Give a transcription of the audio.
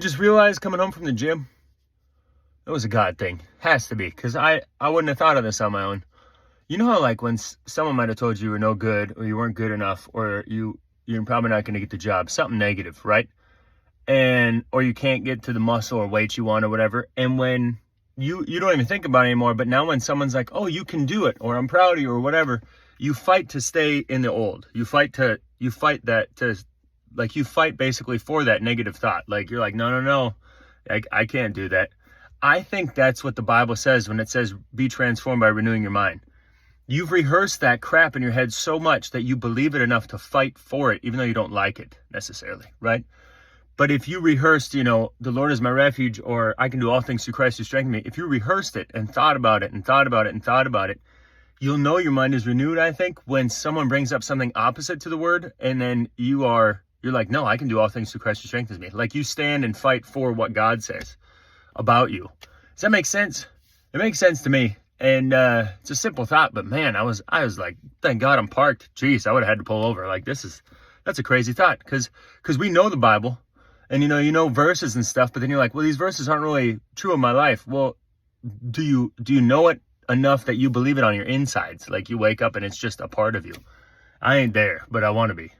Just realized coming home from the gym, it was a God thing. Has to be, because I wouldn't have thought of this on my own. You know how, like, when someone might have told you were no good, or you weren't good enough, or you're probably not going to get the job, something negative, right? Or you can't get to the muscle or weight you want or whatever. And when you don't even think about it anymore, but now when someone's like, oh, you can do it, or I'm proud of you, or whatever, you fight to stay in the old. You fight basically for that negative thought. Like, you're like, no, I can't do that. I think that's what the Bible says when it says, be transformed by renewing your mind. You've rehearsed that crap in your head so much that you believe it enough to fight for it, even though you don't like it necessarily, right? But if you rehearsed, the Lord is my refuge, or I can do all things through Christ who strengthens me. If you rehearsed it and thought about it and thought about it and thought about it, you'll know your mind is renewed, I think, when someone brings up something opposite to the word, and then you're like, no, I can do all things through Christ who strengthens me. Like, you stand and fight for what God says about you. Does that make sense? It makes sense to me. And it's a simple thought, but man, I was like, thank God I'm parked. Jeez, I would have had to pull over. Like, that's a crazy thought, because we know the Bible, and you know verses and stuff, but then you're like, well, these verses aren't really true in my life. Well, do you know it enough that you believe it on your insides? Like, you wake up and it's just a part of you. I ain't there, but I want to be.